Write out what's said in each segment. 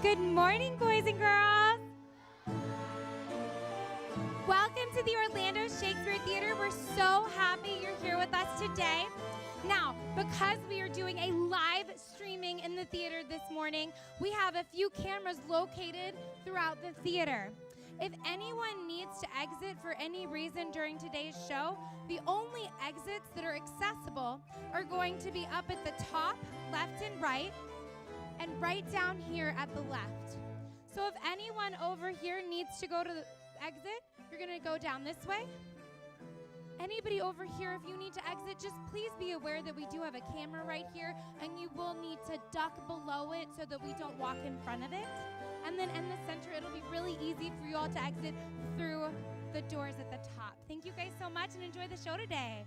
Good morning, boys and girls. Welcome to the Orlando Shakespeare Theater. We're so happy you're here with us today. Now, because we are doing a live streaming in the theater this morning, we have a few cameras located throughout the theater. If anyone needs to exit for any reason during today's show, the only exits that are accessible are going to be up at the top, left and right down here at the left. So if anyone over here needs to go to the exit, you're going to go down this way. Anybody over here, if you need to exit, just please be aware that we do have a camera right here, and you will need to duck below it so that we don't walk in front of it. And then in the center, it'll be really easy for you all to exit through the doors at the top. Thank you guys so much, and enjoy the show today.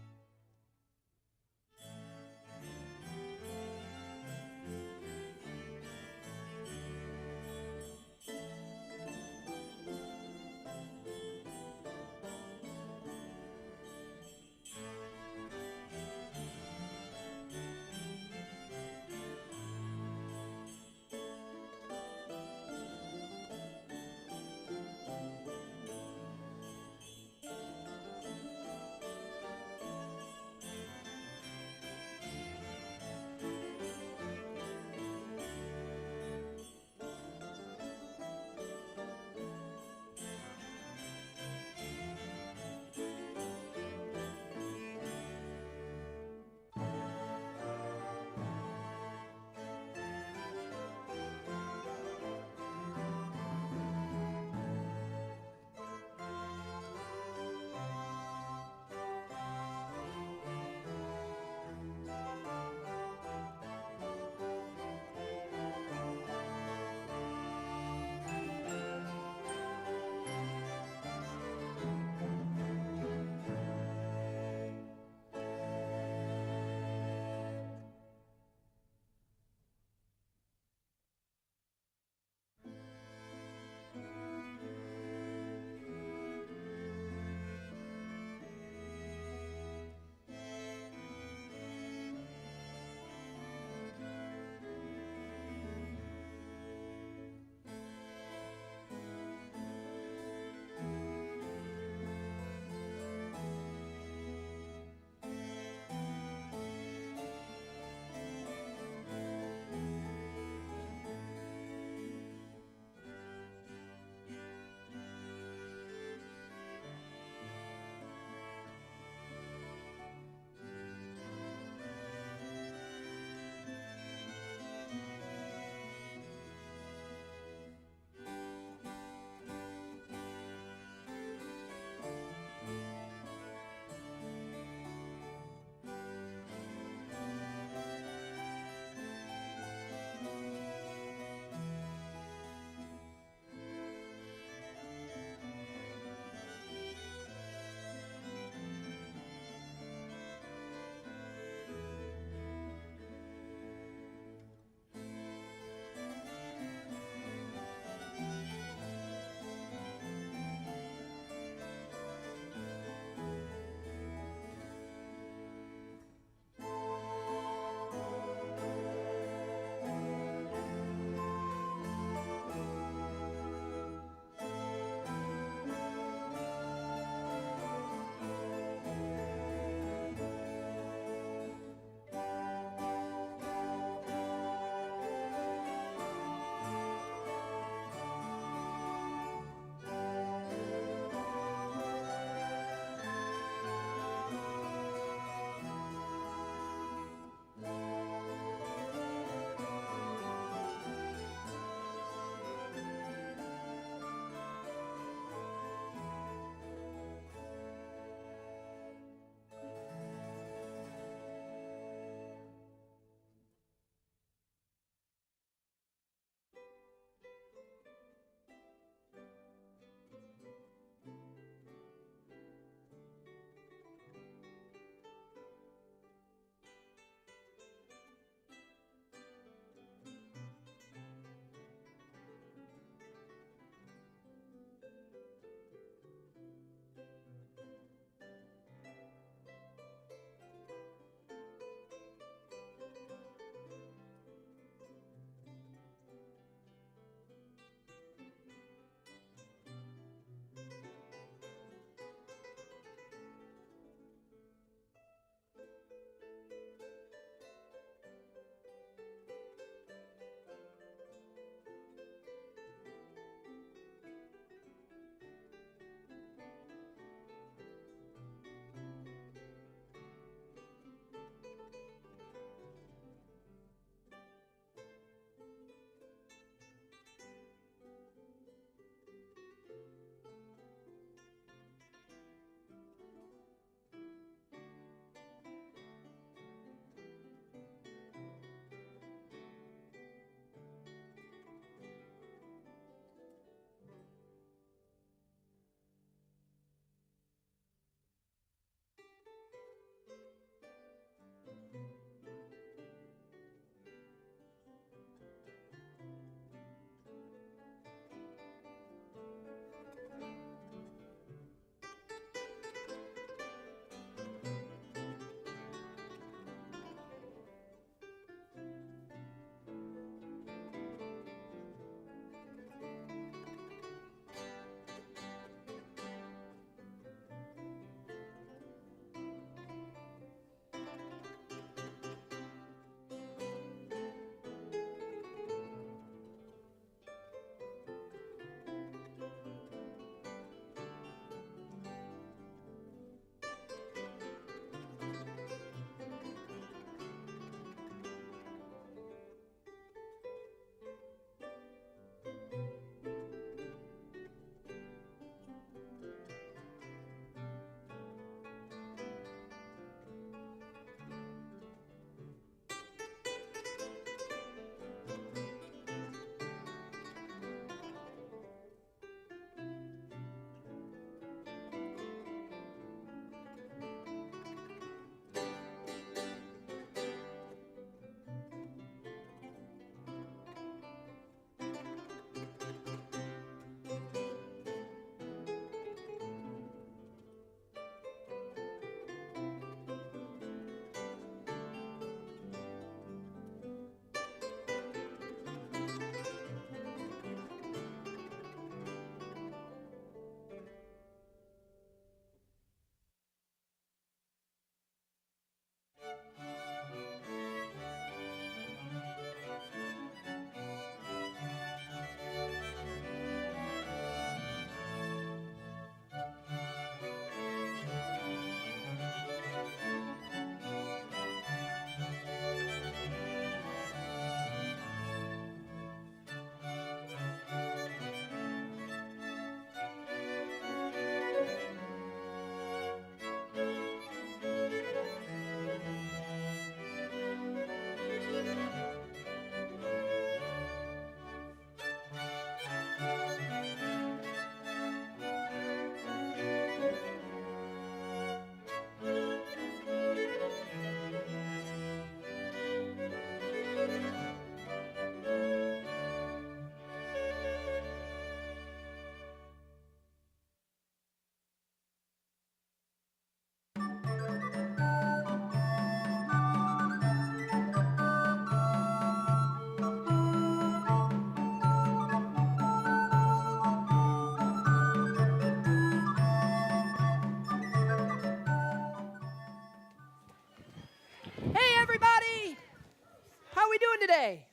we doing today?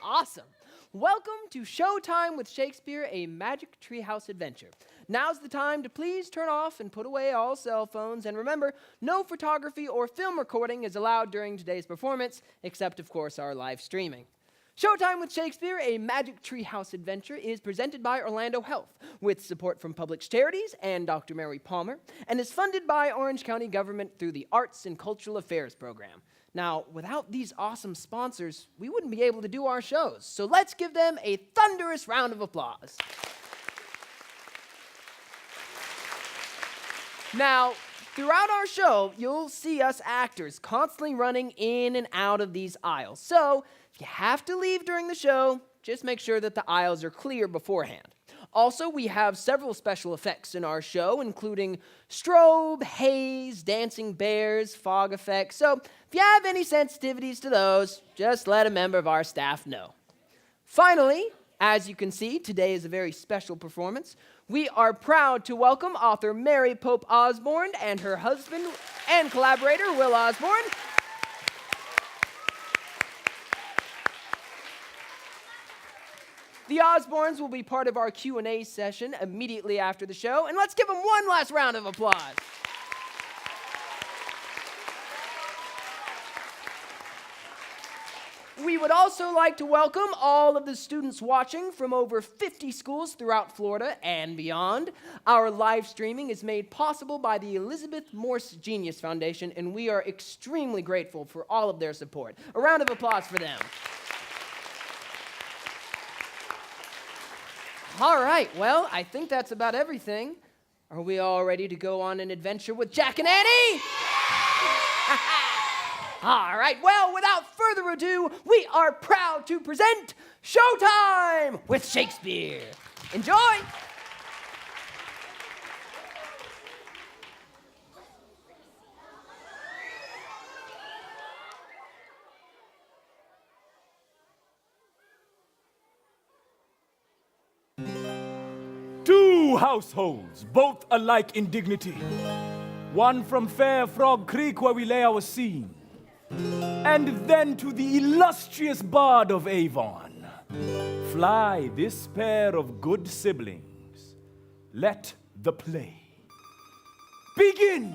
Awesome. Welcome to Showtime with Shakespeare, a magic treehouse adventure. Now's the time to please turn off and put away all cell phones. And remember, no photography or film recording is allowed during today's performance, except, of course, our live streaming. Showtime with Shakespeare, a magic treehouse adventure, is presented by Orlando Health, with support from Publix Charities and Dr. Mary Palmer, and is funded by Orange County government through the Arts and Cultural Affairs program. Now, without these awesome sponsors, we wouldn't be able to do our shows, so let's give them a thunderous round of applause. Now, throughout our show, you'll see us actors constantly running in and out of these aisles. So, if you have to leave during the show, just make sure that the aisles are clear beforehand. Also, we have several special effects in our show, including strobe, haze, dancing bears, fog effects. So, if you have any sensitivities to those, just let a member of our staff know. Finally, as you can see, today is a very special performance. We are proud to welcome author Mary Pope Osborne and her husband and collaborator, Will Osborne. The Osbornes will be part of our Q&A session immediately after the show, and let's give them one last round of applause. We would also like to welcome all of the students watching from over 50 schools throughout Florida and beyond. Our live streaming is made possible by the Elizabeth Morse Genius Foundation, and we are extremely grateful for all of their support. A round of applause for them. All right, well, I think that's about everything. Are we all ready to go on an adventure with Jack and Annie? All right, well, without further ado, we are proud to present Showtime with Shakespeare. Enjoy! Two households, both alike in dignity. One from fair Frog Creek, where we lay our scene, and then to the illustrious Bard of Avon. Fly this pair of good siblings. Let the play begin.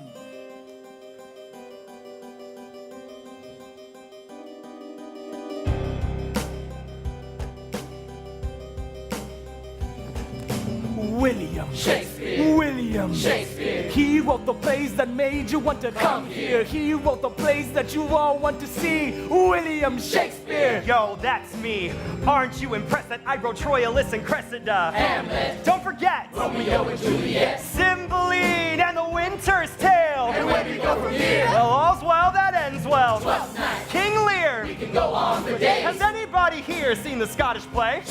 William Shakespeare. William Shakespeare. He wrote the plays that made you want to come here. He wrote the plays that you all want to see. William Shakespeare. Yo, that's me. Aren't you impressed that I wrote Troilus and Cressida? Hamlet. Don't forget Romeo and Juliet. Cymbeline and the Winter's Tale. And where do we go from here? Well, all's well that ends well. Twelfth Night. King Lear. We can go on for days. Has anybody here seen the Scottish play?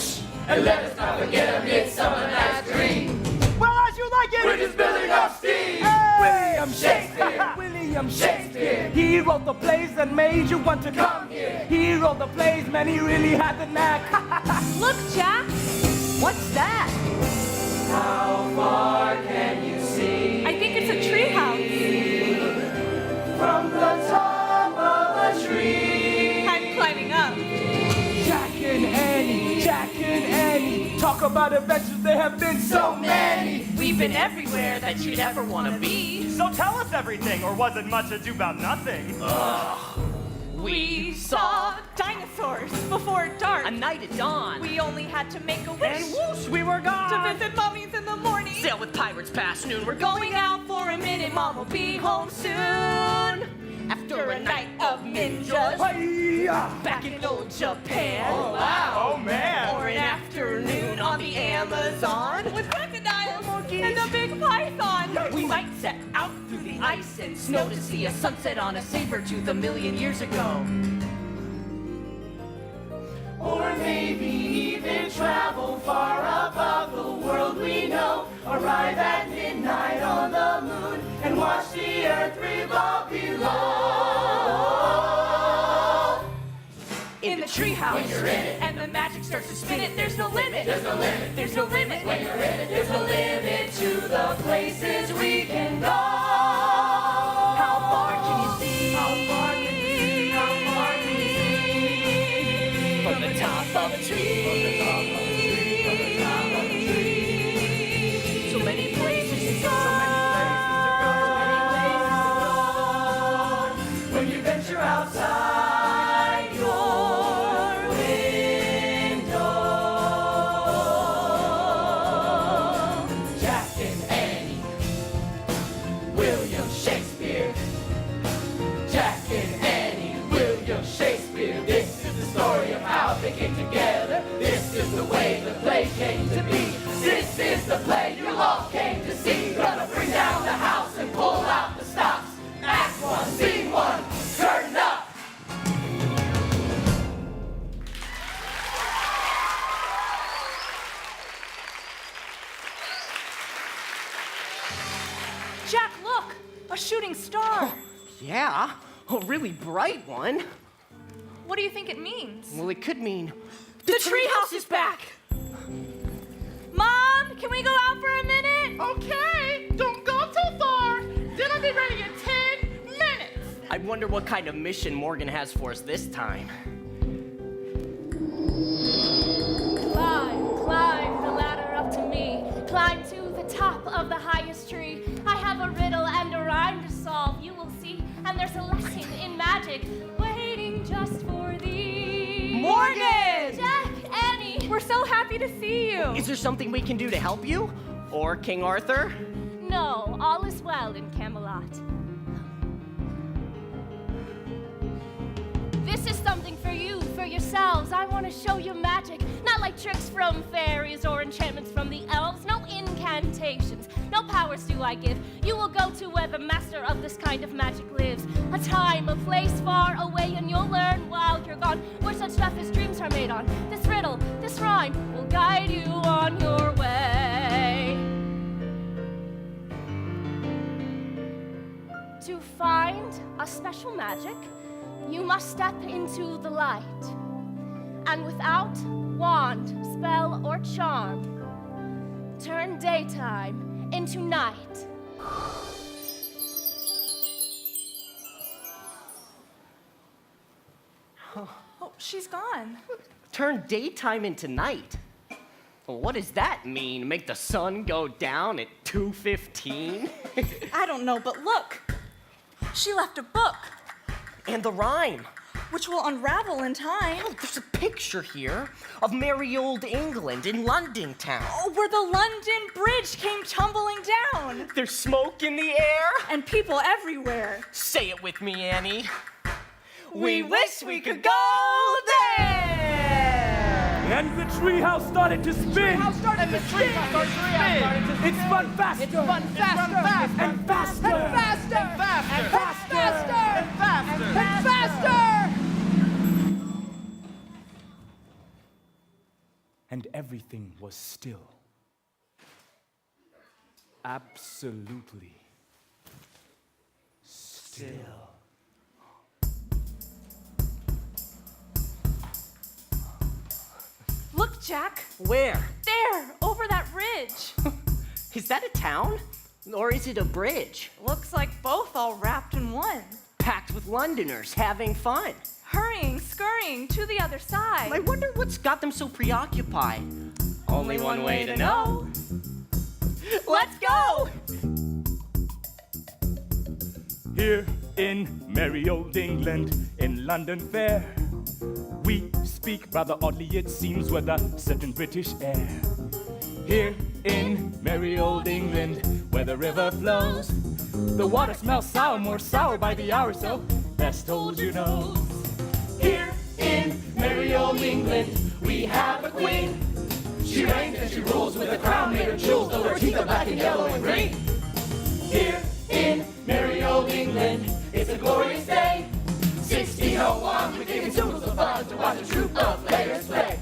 And let us not forget A Midsummer Night's Dream. Well, as you like it. We're just building up steam. Hey! William Shakespeare. William Shakespeare. He wrote the plays that made you want to Come here. He wrote the plays, man, he really had the knack. Look, Jack. What's that? How far can you see? I think it's a treehouse. From the top of a tree. I'm climbing up. Jack and Annie, talk about adventures, there have been so many. We've been everywhere that you'd ever want to be. So tell us everything, or was it much ado about nothing? We saw dinosaurs before dark. a night at dawn. We only had to make a wish And whoosh, we were to gone. visit mummies in the morning. Sail with pirates past noon. We're Going out for a minute, Mom will be home soon. after A night of ninjas back in old Japan. Oh man. Or an afternoon on the Amazon with crocodiles and a big python. We might set out through the ice and snow to see a sunset on a saber-tooth a million years ago. Or maybe even travel far above the world we know. Arrive at midnight on the moon and watch the earth revolve below. In the treehouse, When you're in it. and the magic starts to spin it, there's no limit. There's no limit. There's no limit. When you're in it, there's no limit to the places we can go. How far can you see? How far can you see? How far can you see? shooting star. Yeah, a really bright one. What do you think it means? Well, it could mean The treehouse is back! Mom, can we go out for a minute? Okay, don't go too far. Dinner'll be ready in 10 minutes. I wonder what kind of mission Morgan has for us this time. Climb the ladder up to me. Climb to the top of the highest tree. I have a riddle and a rhyme to solve, you will see. And there's a lesson in magic waiting just for thee. Morgan! Jack, Annie! We're so happy to see you. Is there something we can do to help you? Or King Arthur? No, all is well in Camelot. This is something for you, for yourselves. I want to show you magic. Not like tricks from fairies or enchantments from the elves. No incantations, no powers do I give. You will go to where the master of this kind of magic lives. A time, a place far away, and you'll learn while you're gone where such stuff as dreams are made on. This riddle, this rhyme will guide you on your way. To find a special magic, you must step into the light. And without wand, spell, or charm, turn daytime into night. Oh, she's gone. Turn daytime into night? Well, what does that mean? Make the sun go down at 2:15? I don't know, but look. She left a book, And the rhyme. which will unravel in time. Oh, there's a picture here of merry old England in London town. Oh, where the London Bridge came tumbling down. There's smoke in the air. And people everywhere. Say it with me, Annie. We wish we could go there! And the treehouse started to spin. It spun faster. And faster. And everything was still. Absolutely still. Look, Jack. Where? There, over that ridge. Is that a town? Or is it a bridge? Looks like both all wrapped in one. Packed with Londoners having fun. Hurrying, scurrying to the other side. I wonder what's got them so preoccupied. Only one way to know. Let's go! Here in merry old England, in London fair, we speak rather oddly, it seems, with a certain British air. Here in merry old England, where the river flows, the water smells sour, more sour by the hour, so best hold your nose. Here in merry old England, we have a queen. She reigns and she rules with a crown made of jewels, though her teeth are black and yellow and green. Here in merry old England, it's a glorious day. 1601, we're giving toodles of fun to watch a troupe of players play.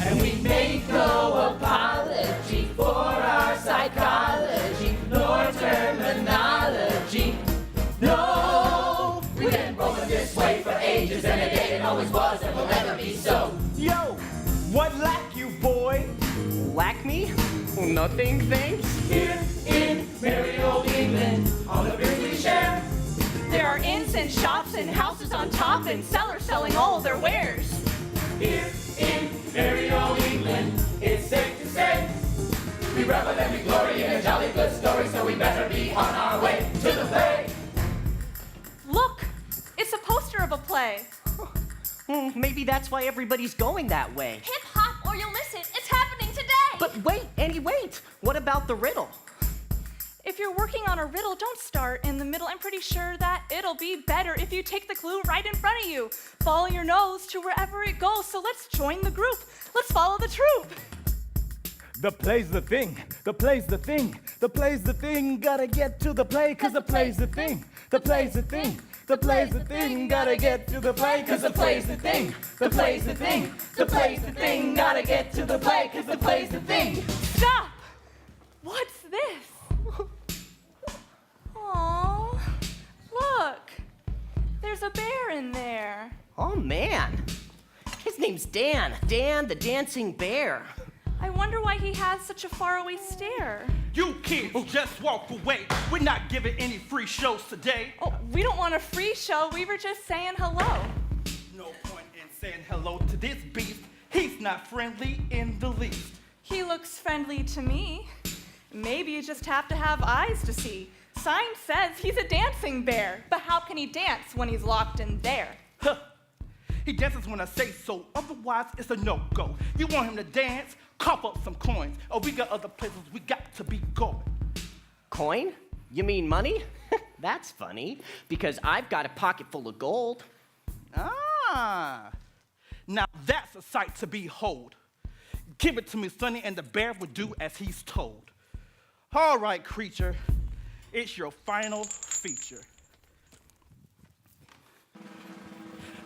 And we make no apology for our psychology, nor terminology. No, we've been rolling this way for ages, and it ain't and always was and will never be so. Yo, what lack you, boy? Lack me? Well, nothing, thanks. Here in merry old England, on the beers we share. There are inns and shops and houses on top and sellers selling all their wares. Here in merry old England, it's safe to say we revel and we glory in a jolly good story, so we better be on our way to the play. Look, it's a poster of a play. Maybe that's why everybody's going that way. Hip hop or you'll miss it. It's happening today. But wait, Annie, wait. What about the riddle? If you're working on a riddle, don't start in the middle. I'm pretty sure that it'll be better if you take the clue right in front of you. Follow your nose to wherever it goes. So let's join the group. Let's follow the troop. The play's the thing, the play's the thing, the play's the thing, gotta get to the play, cause the play's the thing, the play's the thing, the play's the thing, gotta get to the play, cause the play's the thing, the play's the thing, the play's the thing, gotta get to the play, cause the play's the thing. Stop! What's this? Aww, a bear in there. Oh, man. His name's Dan. Dan the Dancing Bear. I wonder why he has such a faraway stare. You kids, just walk away. We're not giving any free shows today. Oh, we don't want a free show. We were just saying hello. No point in saying hello to this beast. He's not friendly in the least. He looks friendly to me. Maybe you just have to have eyes to see. Sign says he's a dancing bear, but how can he dance when he's locked in there? Huh. He dances when I say so, otherwise it's a no-go. You want him to dance? Cough up some coins, or we got other places we got to be going. Coin? You mean money? That's funny, because I've got a pocket full of gold. Ah, now that's a sight to behold. Give it to me, Sonny, and the bear will do as he's told. All right, creature, it's your final feature.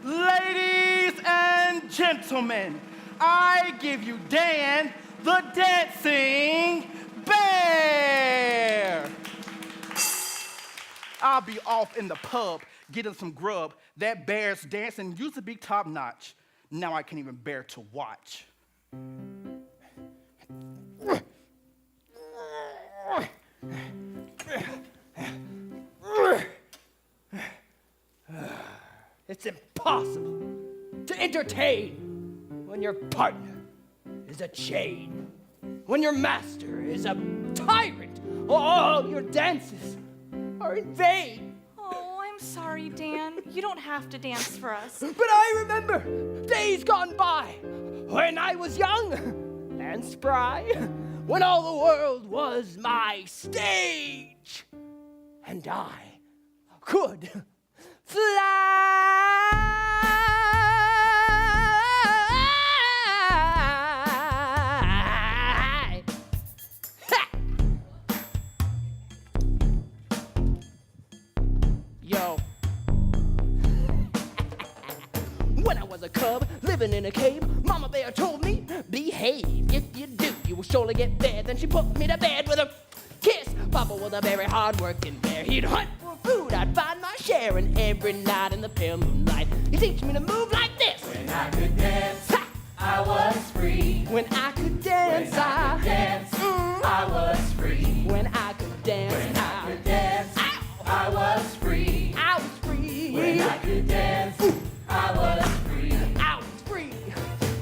Ladies and gentlemen, I give you Dan the Dancing Bear. I'll be off in the pub getting some grub. That bear's dancing used to be top notch. Now I can't even bear to watch. It's impossible to entertain when your partner is a chain, when your master is a tyrant. All your dances are in vain. Oh, I'm sorry, Dan. You don't have to dance for us. But I remember days gone by when I was young and spry, when all the world was my stage, and I could fly. Ha! Yo. When I was a cub, living in a cave, Mama Bear told me, behave. If you do, you will surely get fed. Then she put me to bed with a kiss. Papa was a very hard-working bear. He'd hunt for food, I'd find my share. And every night in the pale moonlight, he'd teach me to move like this. When I could dance, Ha! I was free. When I could dance, When I could dance, I was free. When I could dance, When I could dance, I was free. I was free. When I could dance, I was free. I was free.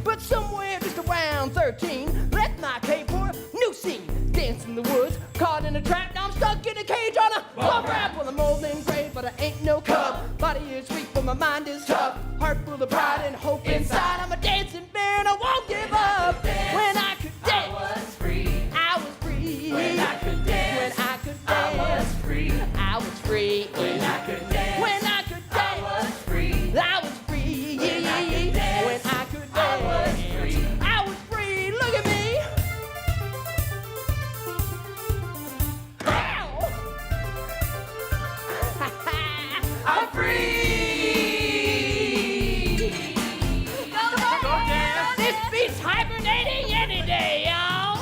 But somewhere just around 13, left my cave for a new scene. Dance in the woods, caught in a trap. Now I'm stuck in a cage on a bum rap. Well, I'm old and gray, but I ain't no cub. Body is weak, but my mind is tough. Heart full of pride and hope inside. I'm a dancing bear and I won't give up. When I could dance, I was free. I was free. When I could dance, When I could I was dance, free. I was free. When I could dance, When I could I dance, was free. I was free. When I could dance, When I could I was dance, free. I was free. Look at me. Ow. I'm free. This beat's hibernating any day, y'all.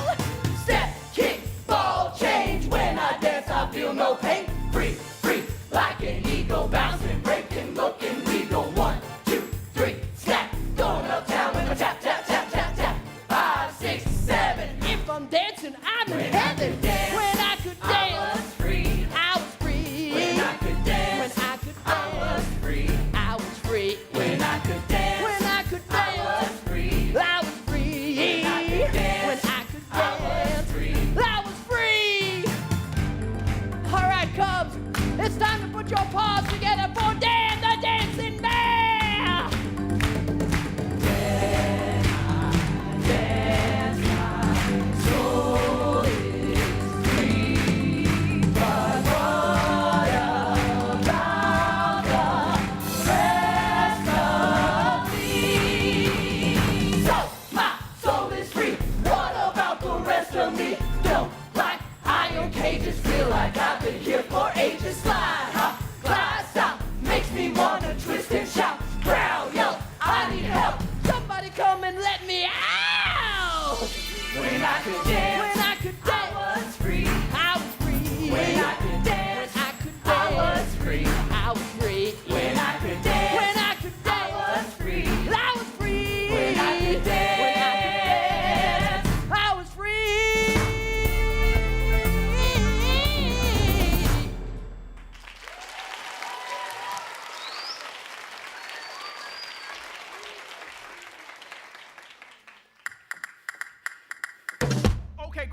Step, kick, ball, change. When I dance, I feel no pain. Free, free, like an eagle, bouncing, breaking, looking regal. 1, 2, 3, snap. Going uptown with a tap, tap, tap, tap, tap. 5, 6, 7. If I'm dancing, I'm in heaven. dance, When I could I dance, was free. I was free. When I could dance, When I could I was dance, free. I was free. When I could dance, When I could I was dance, free. I was free. When I could dance, When I could I was dance, free. I was free. All right, Cubs, it's time to put your paws together for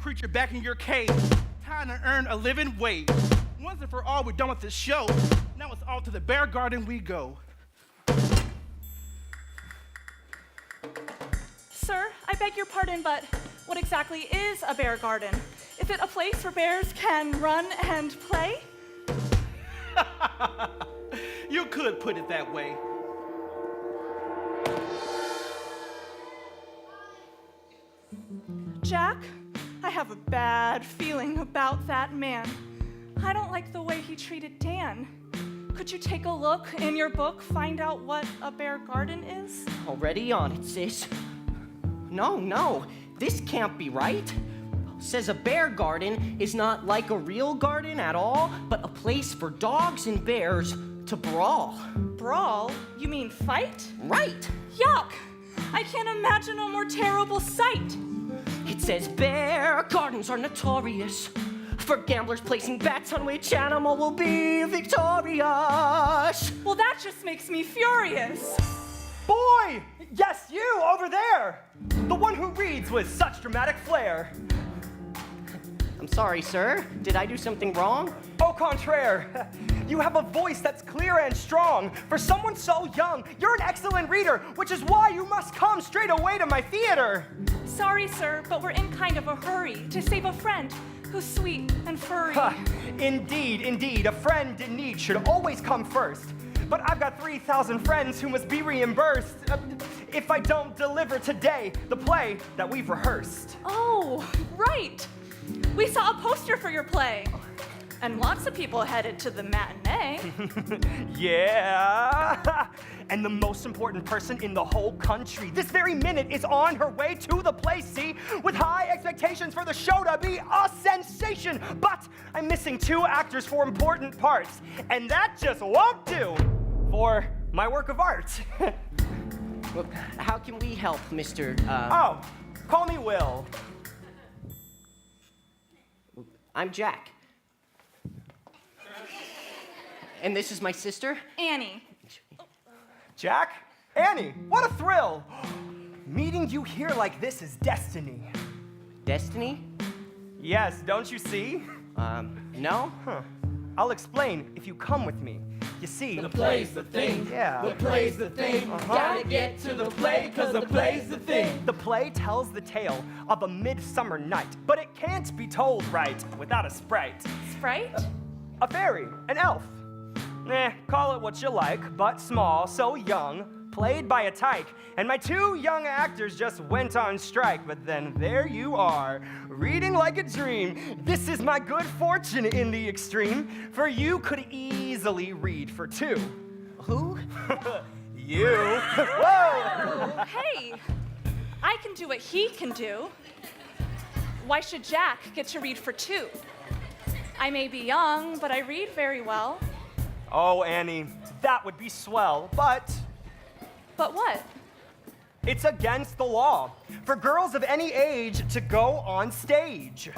creature back in your cage. Time to earn a living wage. Once and for all, we're done with this show. Now it's all to the bear garden we go. Sir, I beg your pardon, but what exactly is a bear garden? Is it a place where bears can run and play? You could put it that way. Jack, I have a bad feeling about that man. I don't like the way he treated Dan. Could you take a look in your book, find out what a bear garden is? Already on it, sis. No, this can't be right. Says a bear garden is not like a real garden at all, but a place for dogs and bears to brawl. Brawl? You mean fight? Right. Yuck! I can't imagine a more terrible sight. It says bear gardens are notorious for gamblers placing bets on which animal will be victorious. Well, that just makes me furious. Boy! Yes, you over there! The one who reads with such dramatic flair. I'm sorry, sir. Did I do something wrong? Au contraire, you have a voice that's clear and strong. For someone so young, you're an excellent reader, which is why you must come straight away to my theater. Sorry, sir, but we're in kind of a hurry to save a friend who's sweet and furry. Indeed, a friend in need should always come first. But I've got 3,000 friends who must be reimbursed if I don't deliver today the play that we've rehearsed. Oh, right. We saw a poster for your play. And lots of people headed to the matinee. Yeah. And the most important person in the whole country this very minute is on her way to the play, see? With high expectations for the show to be a sensation. But I'm missing 2 actors for important parts. And that just won't do for my work of art. Well, how can we help, Mr. Oh, call me Will. I'm Jack. And this is my sister? Annie. Jack? Annie, what a thrill! Meeting you here like this is destiny. Destiny? Yes, don't you see? No? Huh. I'll explain if you come with me. You see, The play's the thing. Yeah. The play's the thing. Gotta get to the play, cause the play's the thing. the play tells the tale of a midsummer night, but it can't be told right without a sprite. Sprite? A fairy, an elf. Call it what you like, but small, so young, played by a tyke. And my 2 young actors just went on strike, but then there you are, reading like a dream. This is my good fortune in the extreme, for you could easily read for 2. Who? You. Whoa! Hey, I can do what he can do. Why should Jack get to read for 2? I may be young, but I read very well. Oh, Annie, that would be swell, but But what? it's against the law for girls of any age to go on stage.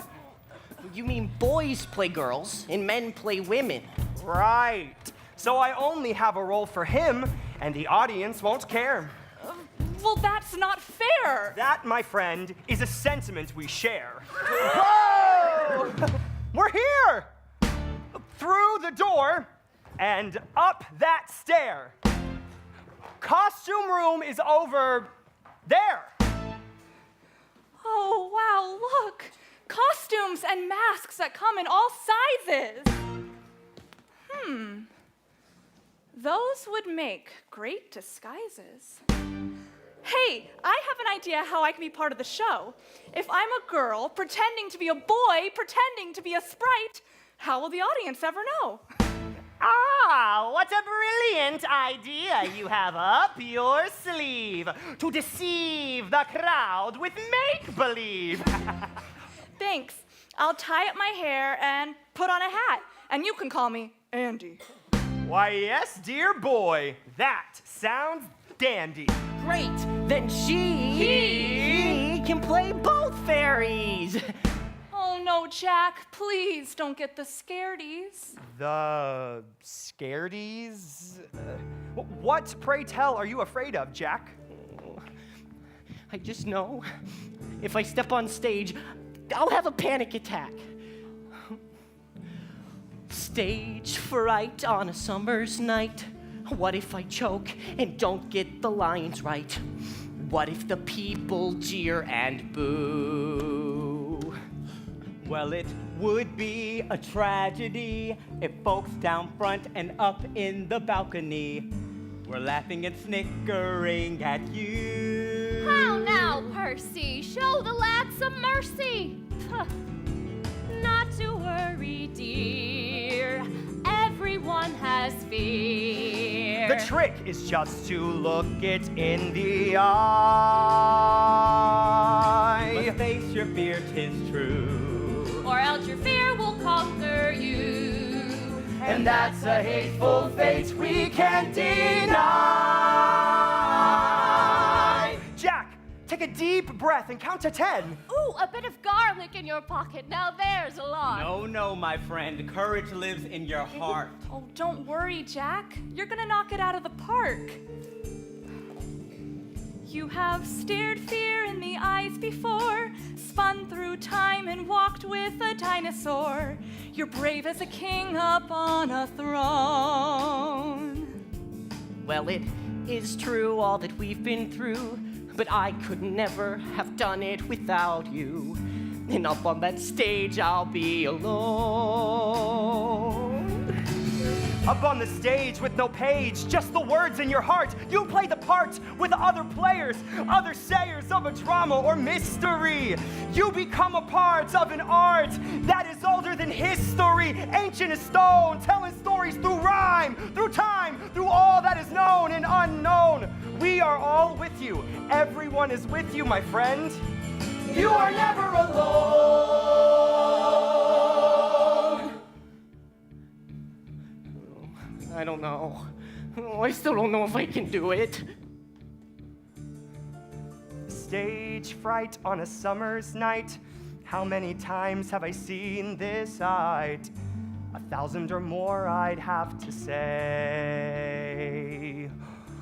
You mean boys play girls and men play women? Right. So I only have a role for him, and the audience won't care. Well, that's not fair. That, my friend, is a sentiment we share. Whoa! We're here! Through the door and up that stair. Costume room is over there. Oh, wow, look. Costumes and masks that come in all sizes. Those would make great disguises. Hey, I have an idea how I can be part of the show. If I'm a girl pretending to be a boy, pretending to be a sprite, how will the audience ever know? Ah, what a brilliant idea you have up your sleeve to deceive the crowd with make-believe. Thanks. I'll tie up my hair and put on a hat, and you can call me Andy. Why, yes, dear boy, that sounds dandy. Great! Then he can play both fairies! Oh no, Jack, please don't get the scaredies. The scaredies? What, pray tell, are you afraid of, Jack? I just know if I step on stage, I'll have a panic attack. Stage fright on a summer's night. What if I choke and don't get the lines right? What if the people jeer and boo? Well, it would be a tragedy if folks down front and up in the balcony were laughing and snickering at you. How now, Percy? Show the lad some mercy. Puh. Not to worry, dear. Everyone has fear. The trick is just to look it in the eye. But face your fear, 'tis true. Or else your fear will conquer you. And that's a hateful fate we can't deny. Jack, take a deep breath and count to 10. Ooh, a bit of garlic in your pocket. Now there's a lot. No, my friend. Courage lives in your heart. Oh, don't worry, Jack. You're gonna knock it out of the park. You have stared fear in the eyes before, spun through time and walked with a dinosaur. You're brave as a king up on a throne. Well, it is true all that we've been through, but I could never have done it without you. And up on that stage, I'll be alone. Up on the stage with no page, just the words in your heart. You play the part with other players, other sayers of a drama or mystery. You become a part of an art that is older than history, ancient as stone, telling stories through rhyme, through time, through all that is known and unknown. We are all with you. Everyone is with you, my friend. You are never alone. I don't know. I still don't know if I can do it. Stage fright on a summer's night. How many times have I seen this sight? 1,000 or more, I'd have to say.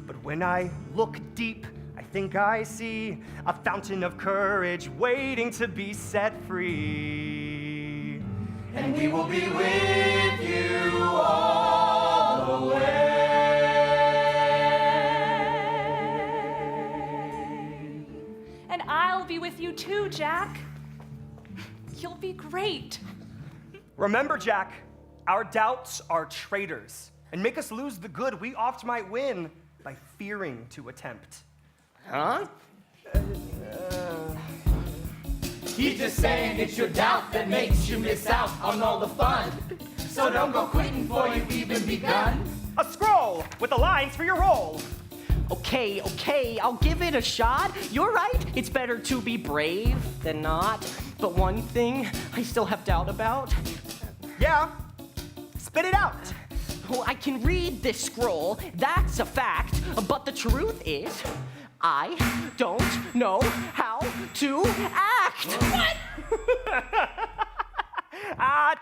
But when I look deep, I think I see a fountain of courage waiting to be set free. And we will be with you all the way. And I'll be with you too, Jack. You'll be great. Remember, Jack, our doubts are traitors and make us lose the good we oft might win by fearing to attempt. Huh? He's just saying it's your doubt that makes you miss out on all the fun. So don't go quitting before you've even begun. A scroll with the lines for your role. Okay, I'll give it a shot. You're right, it's better to be brave than not. But one thing I still have doubt about. Yeah, spit it out. Oh, I can read this scroll, that's a fact. But the truth is, I don't know how to act. What?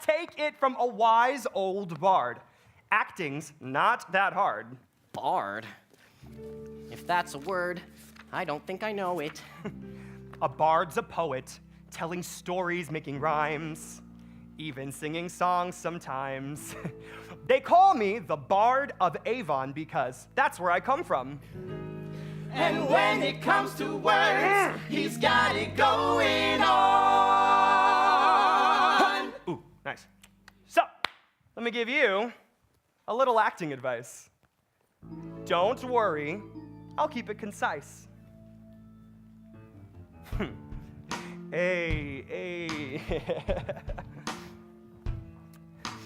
Take it from a wise old bard. Acting's not that hard. Bard? If that's a word, I don't think I know it. A bard's a poet, telling stories, making rhymes, even singing songs sometimes. They call me the Bard of Avon because that's where I come from. And when it comes to words, he's got it going on. Ooh, nice. So, let me give you a little acting advice. Don't worry, I'll keep it concise. Hey.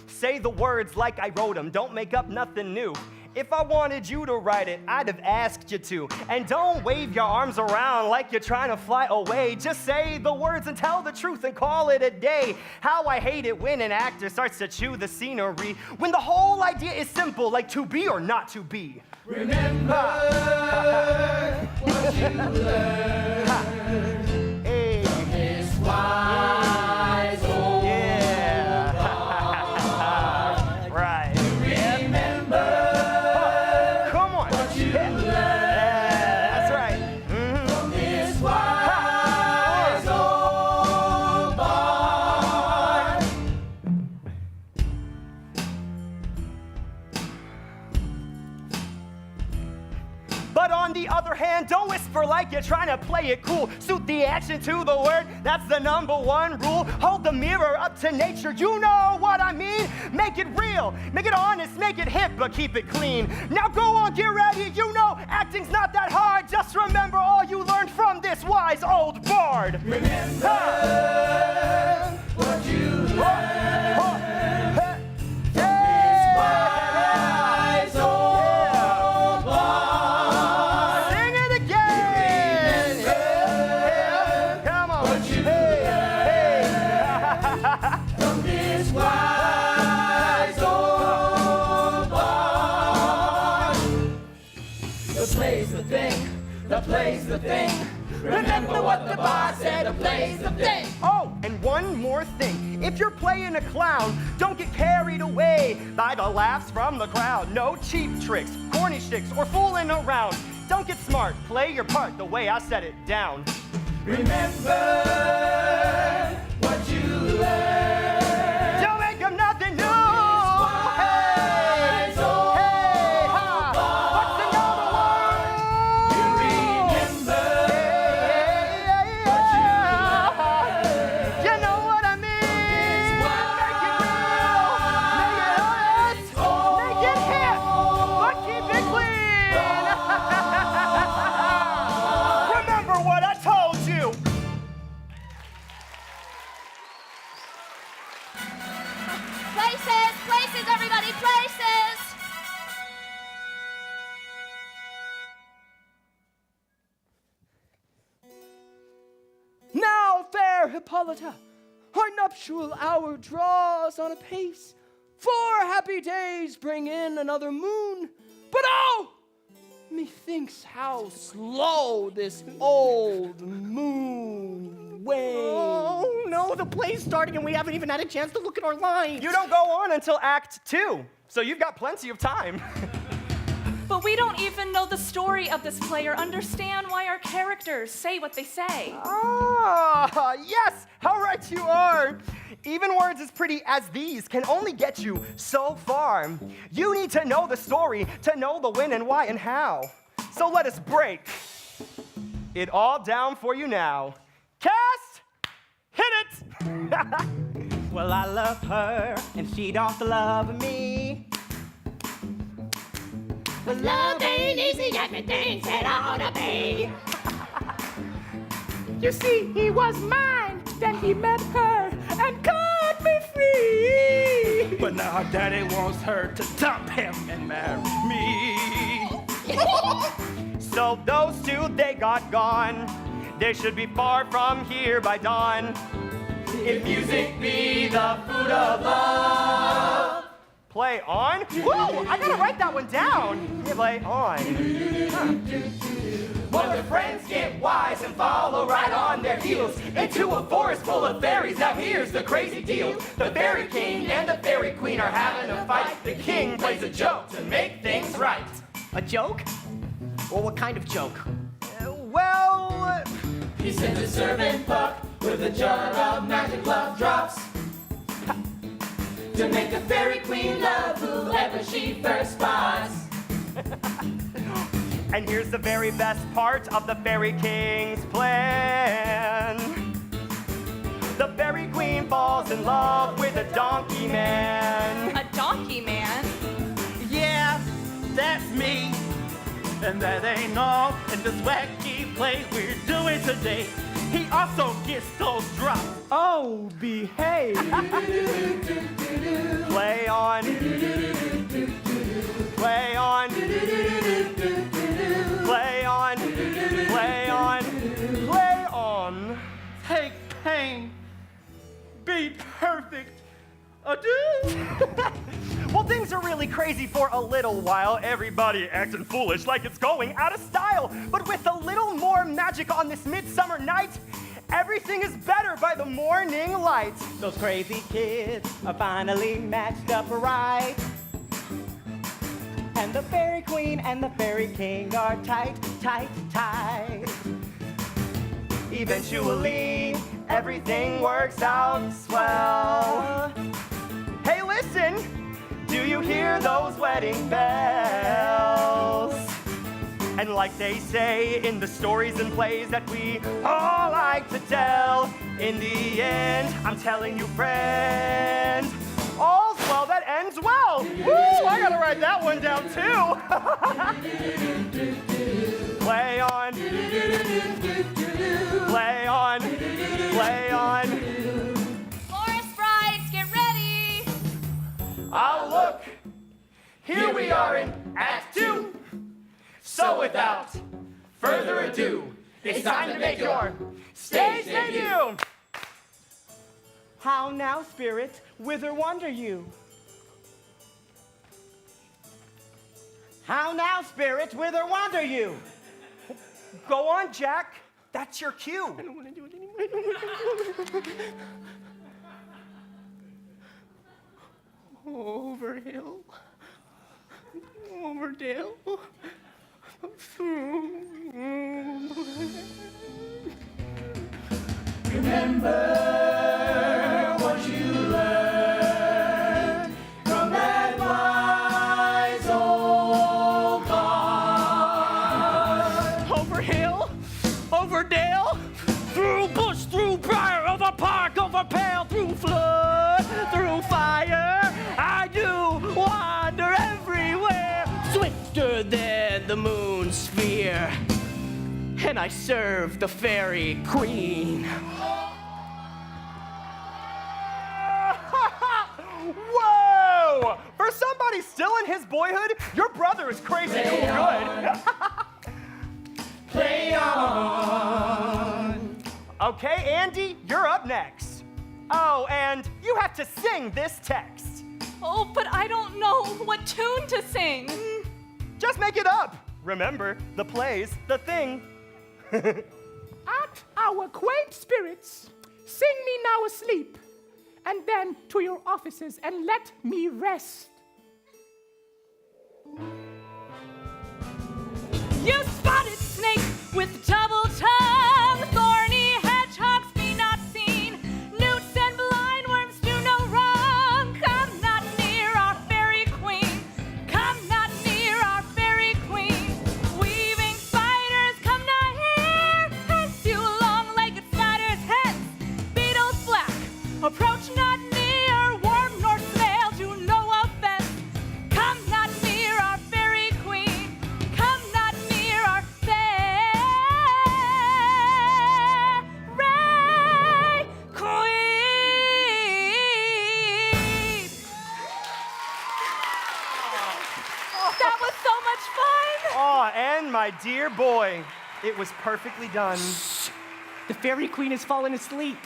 Say the words like I wrote them. Don't make up nothing new. If I wanted you to write it, I'd have asked you to. And don't wave your arms around like you're trying to fly away. Just say the words and tell the truth and call it a day. How I hate it when an actor starts to chew the scenery, when the whole idea is simple, like to be or not to be. Remember what you learned. Hey. From this wise old bard. Right. Remember Come on. what you learned. That's right. From this wise old bard. But on the other hand, don't whisper like you're trying to play it cool. Suit the action to the word, that's the #1 rule. Hold the mirror up to nature, you know what I mean? Make it real, make it honest, make it hip, but keep it clean. Now go on, get ready, you know acting's not that hard. Just remember all you learned from this wise old bard. Remember what you learned. The play's the thing. Remember what the bard said, the play's the thing. Oh, and one more thing. If you're playing a clown, don't get carried away by the laughs from the crowd. No cheap tricks, corny shticks, or fooling around. Don't get smart, play your part the way I said it down. Remember what you learned. Don't make them nothing new. Places, everybody, places! Now, fair Hippolyta, our nuptial hour draws on apace. 4 happy days bring in another moon. But oh, methinks how slow this old moon wanes. Oh no, the play's starting and we haven't even had a chance to look at our lines. You don't go on until Act 2, so you've got plenty of time. But we don't even know the story of this play or understand why our characters say what they say. Ah, yes, how right you are. Even words as pretty as these can only get you so far. You need to know the story to know the when and why and how. So let us break it all down for you now. Cast, hit it! Well, I love her, and she don't love me. But love ain't easy, everything said ought to be. You see, he was mine, then he met her and cut me free. But now her daddy wants her to dump him and marry me. So those two, they got gone. They should be far from here by dawn. If music be the food of love. Play on? Whoa, I gotta write that one down. Play on. Well, their friends get wise and follow right on their heels into a forest full of fairies. Now here's the crazy deal. The fairy king and the fairy queen are having a fight. The king plays a joke to make things right. A joke? Well, what kind of joke? Well... He sends a servant pup with a jar of magic love drops to make the fairy queen love whoever she first spots. And here's the very best part of the fairy king's plan. The fairy queen falls in love with a donkey man. A donkey man? Yeah, that's me. And that ain't all in this wacky play we're doing today. He also gets those drops. Oh, behave. Play on. Play on. Play on. Play on. Play on. Take pain. Be perfect. Adieu. Well, things are really crazy for a little while. Everybody acting foolish like it's going out of style. But with a little more magic on this midsummer night, everything is better by the morning light. Those crazy kids are finally matched up right. And the fairy queen and the fairy king are tight, tight, tight. Eventually, everything works out swell. Hey, listen, do you hear those wedding bells? And And like they say in the stories and plays that we all like to tell, in the end, I'm telling you, friend, all's well that ends well. Woo, I gotta write that one down too. Play on. Play on. Play on. Forest Sprites, get ready. Oh, look. Here we are in Act 2. So without further ado, it's time to make your stage debut. How now, spirit, whither wander you? How now, spirit, whither wander you? Go on, Jack. That's your cue. I don't want to do it anymore. I don't want to do it. Over hill, over dale, remember what you learned from that wise old bard. Over hill, over dale, through bush, through briar, over park, over pale, through flood, through fire. I do wander everywhere, swifter than the moon's sphere. And I serve the fairy queen. Whoa! For somebody still in his boyhood, your brother is crazy cool good. Play on. Okay, Andy, you're up next. Oh, and you have to sing this text. Oh, but I don't know what tune to sing. Just make it up. Remember, the play's the thing. At our quaint spirits, sing me now asleep, and then to your offices and let me rest. You spotted snake with double tongue, thorny hedgehogs be not seen, newts and blindworms do no wrong. Come not near our fairy queen, come not near our fairy queen. Weaving spiders, come not here, hence you long-legged sliders, hence beetles black, approach not near, worm nor snail do no offense. Come not near our fairy queen, come not near our fairy queen. That was so much fun. Oh, and my dear boy, it was perfectly done. The fairy queen has fallen asleep.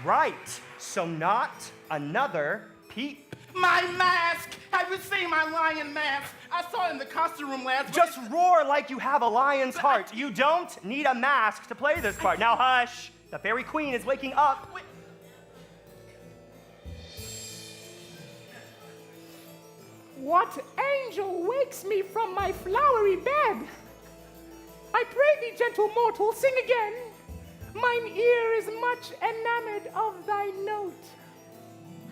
Right, so not another peep. My mask! Have you seen my lion mask? I saw it in the costume room last Just roar like you have a lion's heart. You don't need a mask to play this part. Now hush, the fairy queen is waking up. What angel wakes me from my flowery bed? I pray thee, gentle mortal, sing again. Mine ear is much enamored of thy note.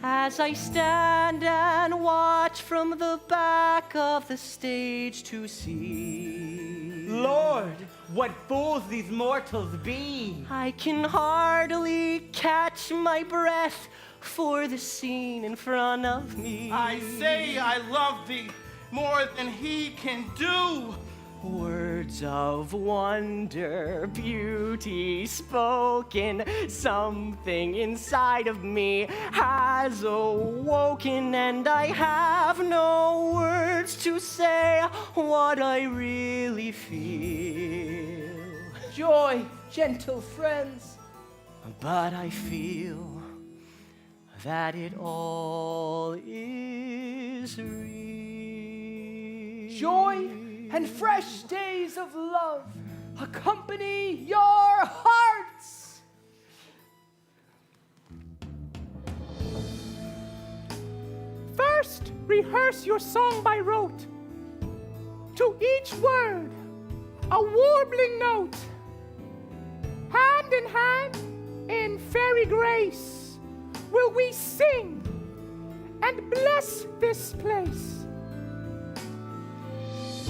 As I stand and watch from the back of the stage to see, Lord, what fools these mortals be! I can hardly catch my breath for the scene in front of me. I say I love thee more than he can do. Words of wonder, beauty spoken, something inside of me has awoken, and I have no words to say what I really feel. Joy, gentle friends. But I feel that it all is real. Joy and fresh days of love accompany your hearts. First, rehearse your song by rote. To each word, a warbling note. Hand in hand, in fairy grace, will we sing and bless this place.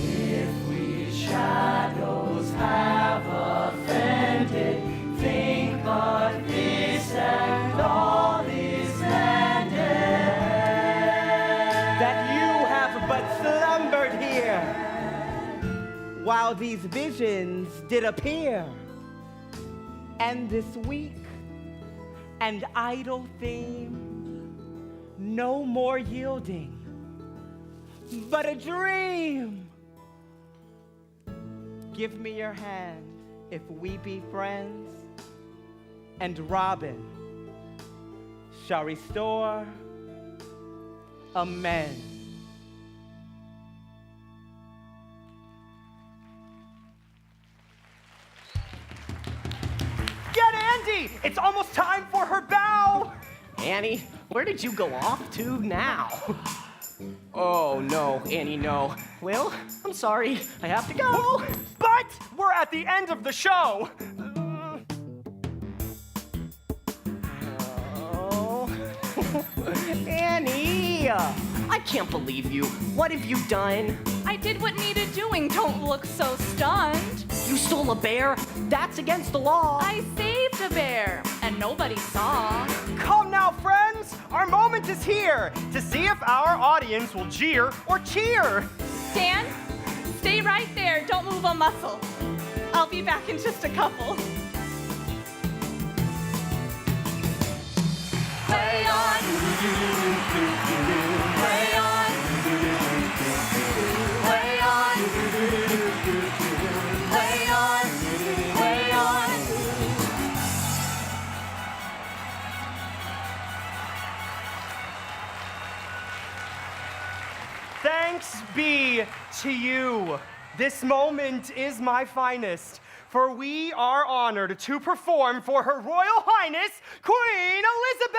If we shadow while these visions did appear. And this weak and idle theme, no more yielding, but a dream. Give me your hand if we be friends, and Robin shall restore amends. Get Andy! It's almost time for her bow! Annie, where did you go off to now? Oh, no, Annie, no. Well, I'm sorry. I have to go. But we're at the end of the show! Oh. Annie! I can't believe you. What have you done? I did what needed doing. Don't look so stunned. You stole a bear? That's against the law. I saved a bear, and nobody saw. Come now, friends! Our moment is here to see if our audience will jeer or cheer! Dan, stay right there. Don't move a muscle. I'll be back in just a couple. Play on. Play on. Play on. Play on. Play on. Thanks be to you. This moment is my finest, for we are honored to perform for Her Royal Highness, Queen Elizabeth!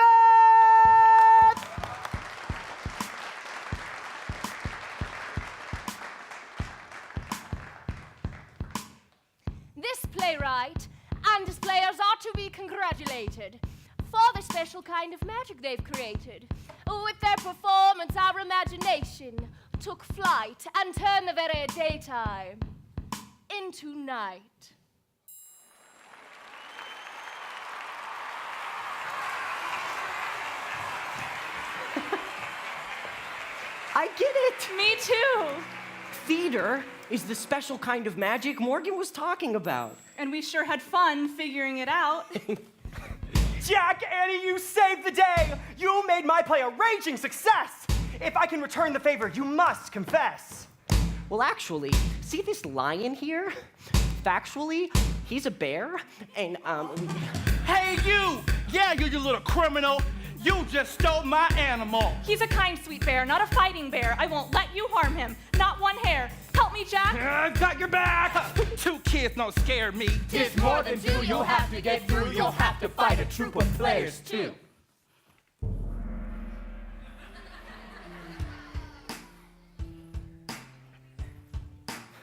This playwright and his players are to be congratulated for the special kind of magic they've created. With their performance, our imagination took flight and turned the very daytime into night. I get it. Me too. Theater is the special kind of magic Morgan was talking about. And we sure had fun figuring it out. Jack, Annie, you saved the day! You made my play a raging success! If I can return the favor, you must confess. Well, actually, see this lion here? Factually, he's a bear, and, Hey, you! Yeah, you little criminal! You just stole my animal! He's a kind, sweet bear, not a fighting bear. I won't let you harm him. Not one hair. Help me, Jack. I've got your back! 2 kids don't scare me. It's more than 2, you'll have to get through. You'll have to fight a troop of players, too.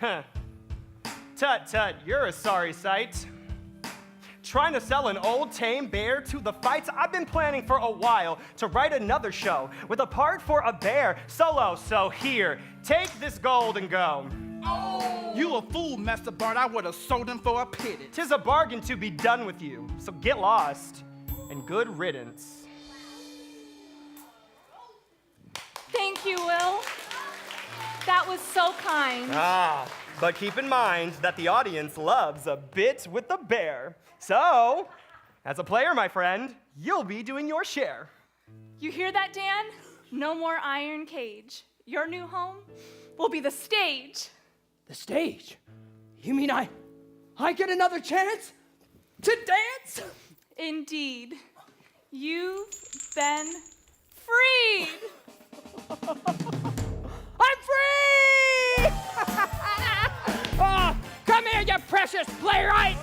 Huh. Tut, you're a sorry sight. Trying to sell an old tame bear to the fights? I've been planning for a while to write another show with a part for a bear solo, so here, take this gold and go. Oh! You a fool, Master Bart. I would have sold him for a pity. 'Tis a bargain to be done with you, so get lost and good riddance. Thank you, Will. That was so kind. But keep in mind that the audience loves a bit with the bear. So, as a player, my friend, you'll be doing your share. You hear that, Dan? No more iron cage. Your new home will be the stage. The stage? You mean I get another chance to dance? Indeed. You've been freed. I'm free! Oh, come here, you precious playwright!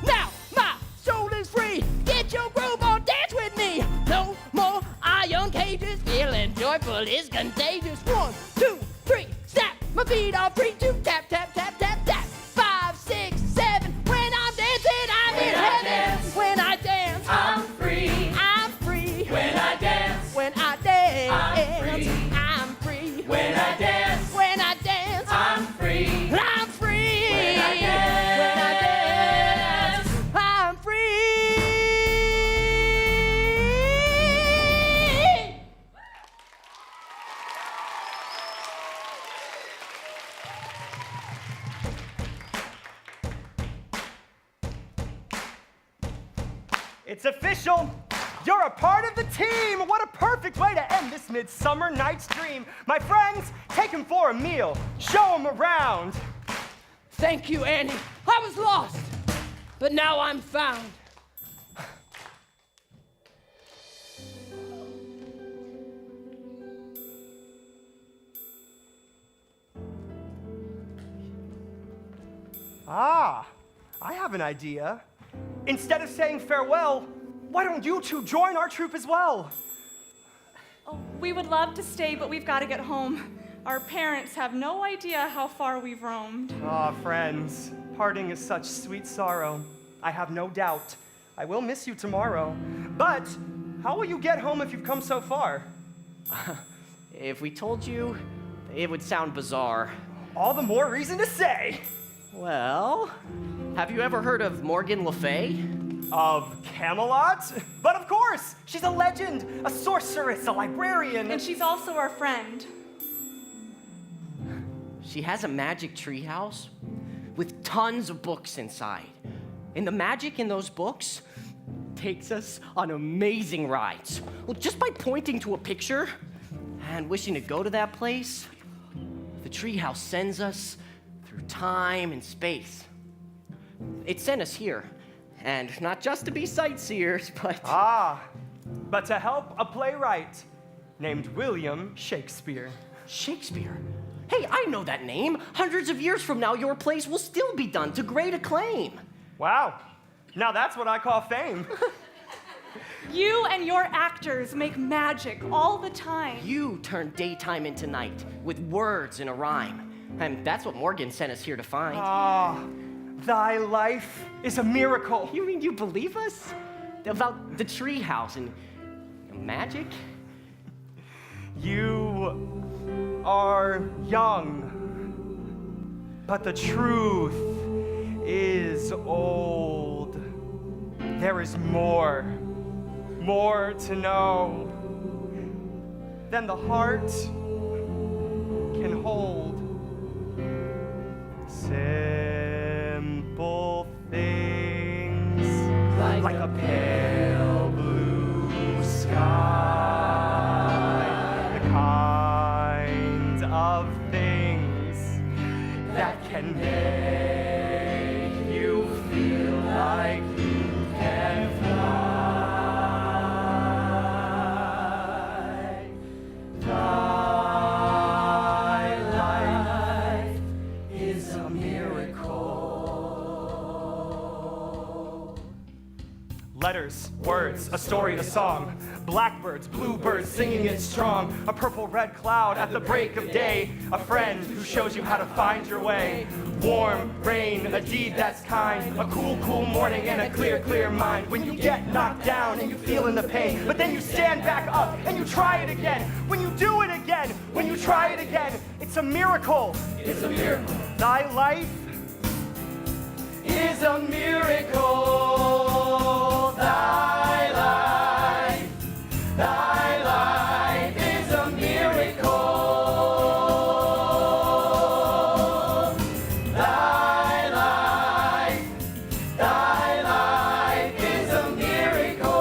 Now my soul is free. Get your groove on, dance with me. No more iron cages. Feeling joyful is contagious. 1, 2, 3, snap. My feet are free to tap, tap, tap, tap, tap. 5, 6, 7. When I'm dancing, I'm in heaven. When I dance, I'm free. I'm free. When I dance, When I dance, I'm free. I'm free. When I dance, When I dance, I'm free. I'm free. When I dance, When I dance, I'm free. It's official. You're a part of the team. What a perfect way to end this midsummer night's dream. My friends, take him for a meal. Show him around. Thank you, Annie. I was lost, but now I'm found. Ah, I have an idea. Instead of saying farewell, why don't you two join our troupe as well? Oh, we would love to stay, but we've got to get home. Our parents have no idea how far we've roamed. Ah, friends, parting is such sweet sorrow. I have no doubt I will miss you tomorrow. But how will you get home if you've come so far? If we told you, it would sound bizarre. All the more reason to say. Well, have you ever heard of Morgan Le Fay? Of Camelot? But of course! She's a legend, a sorceress, a librarian. And she's also our friend. She has a magic treehouse with tons of books inside. And the magic in those books takes us on amazing rides. Well, just by pointing to a picture and wishing to go to that place, the treehouse sends us through time and space. It sent us here, and not just to be sightseers, but... but to help a playwright named William Shakespeare. Shakespeare? Hey, I know that name. Hundreds of years from now, your plays will still be done to great acclaim. Wow, now that's what I call fame. You and your actors make magic all the time. You turn daytime into night with words in a rhyme. And that's what Morgan sent us here to find. Thy life is a miracle. You mean you believe us? About the treehouse and magic? You are young, but the truth is old. There is more to know than the heart can hold. Simple things like a pale blue sky, the kind of things that can make you feel like you can fly. Thy life is a miracle. Letters, words, a story, a song. Blackbirds, bluebirds singing it strong. A purple red cloud at the break of day. A friend who shows you how to find your way. Warm rain, a deed that's kind. A cool, cool morning and a clear, clear mind. When you get knocked down and you feel in the pain, but then you stand back up and you try it again. When you do it again, when you try it again, it's a miracle. It's a miracle. Thy life is a miracle. Thy life is a miracle. Thy life is a miracle.